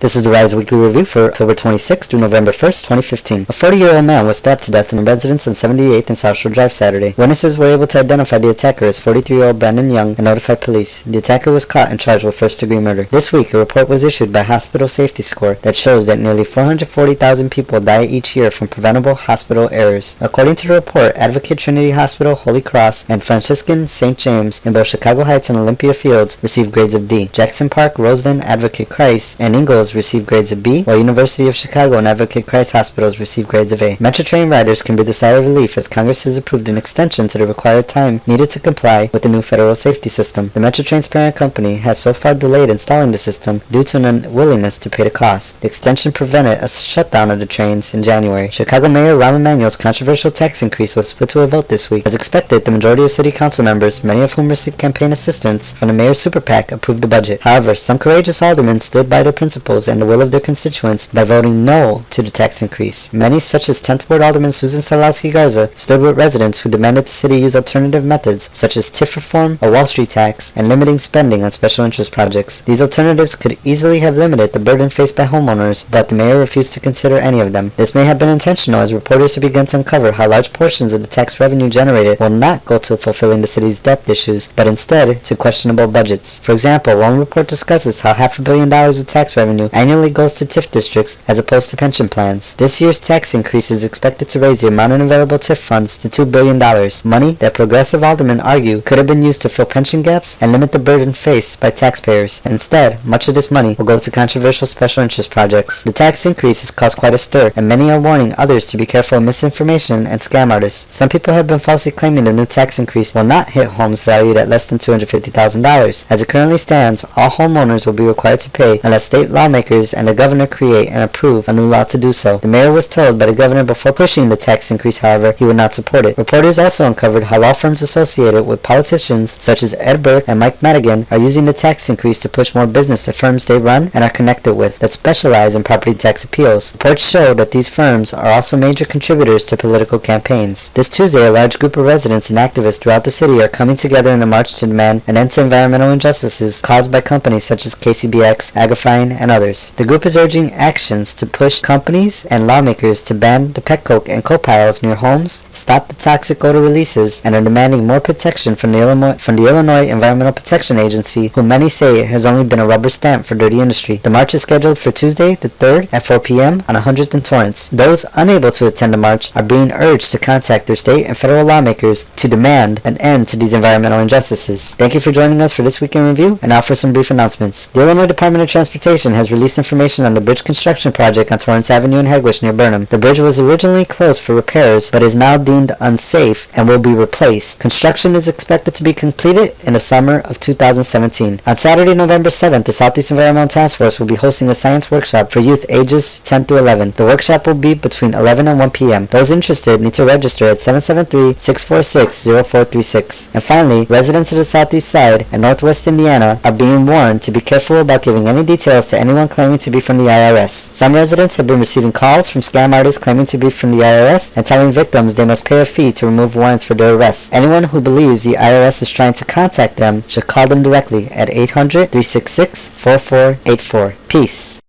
This is the R.I.S.E. Weekly Review for October 26 through November 1st, 2015. A 40-year-old man was stabbed to death in a residence on 78th and South Shore Drive Saturday. Witnesses were able to identify the attacker as 43-year-old Brandon Young and notified police. The attacker was caught and charged with first-degree murder. This week, a report was issued by Hospital Safety Score that shows that nearly 440,000 people die each year from preventable hospital errors. According to the report, Advocate Trinity Hospital, Holy Cross, and Franciscan St. James in both Chicago Heights and Olympia Fields received grades of D. Jackson Park, Roseland, Advocate Christ, and Ingalls received grades of B, while University of Chicago and Advocate Christ hospitals received grades of A. Metra train riders can breathe a sigh of relief as Congress has approved an extension to the required time needed to comply with the new federal safety system. The Metra train's parent company has so far delayed installing the system due to an unwillingness to pay the cost. The extension prevented a shutdown of the trains in January. Chicago Mayor Rahm Emanuel's controversial tax increase was put to a vote this week. As expected, the majority of city council members, many of whom received campaign assistance from the mayor's super PAC, approved the budget. However, some courageous aldermen stood by their principles and the will of their constituents by voting no to the tax increase. Many, such as 10th Ward Alderman Susan Salowski Garza, stood with residents who demanded the city use alternative methods such as TIF reform, a Wall Street tax, and limiting spending on special interest projects. These alternatives could easily have limited the burden faced by homeowners, but the mayor refused to consider any of them. This may have been intentional, as reporters have begun to uncover how large portions of the tax revenue generated will not go to fulfilling the city's debt issues, but instead to questionable budgets. For example, one report discusses how $500 million of tax revenue annually goes to TIF districts as opposed to pension plans. This year's tax increase is expected to raise the amount in available TIF funds to $2 billion, money that progressive aldermen argue could have been used to fill pension gaps and limit the burden faced by taxpayers. Instead, much of this money will go to controversial special interest projects. The tax increase has caused quite a stir, and many are warning others to be careful of misinformation and scam artists. Some people have been falsely claiming the new tax increase will not hit homes valued at less than $250,000. As it currently stands, all homeowners will be required to pay unless state lawmakers and the governor create and approve a new law to do so. The mayor was told by the governor before pushing the tax increase, however, he would not support it. Reporters also uncovered how law firms associated with politicians such as Ed Burke and Mike Madigan are using the tax increase to push more business to firms they run and are connected with that specialize in property tax appeals. Reports show that these firms are also major contributors to political campaigns. This Tuesday, a large group of residents and activists throughout the city are coming together in a march to demand an end to environmental injustices caused by companies such as KCBX, Agrifine, and others. The group is urging actions to push companies and lawmakers to ban the pet coke and coal piles near homes, stop the toxic odor releases, and are demanding more protection from the Illinois Environmental Protection Agency, who many say has only been a rubber stamp for dirty industry. The march is scheduled for Tuesday, the 3rd at 4 p.m. on 100th and Torrance. Those unable to attend the march are being urged to contact their state and federal lawmakers to demand an end to these environmental injustices. Thank you for joining us for this week in review, and now for some brief announcements. The Illinois Department of Transportation has released information on the bridge construction project on Torrance Avenue in Hegewisch near Burnham. The bridge was originally closed for repairs, but is now deemed unsafe and will be replaced. Construction is expected to be completed in the summer of 2017. On Saturday, November 7th, the Southeast Environmental Task Force will be hosting a science workshop for youth ages 10 through 11. The workshop will be between 11 and 1 p.m. Those interested need to register at 773-646-0436. And finally, residents of the Southeast Side and Northwest Indiana are being warned to be careful about giving any details to anyone claiming to be from the IRS. Some residents have been receiving calls from scam artists claiming to be from the IRS and telling victims they must pay a fee to remove warrants for their arrests. Anyone who believes the IRS is trying to contact them should call them directly at 800-366-4484. Peace.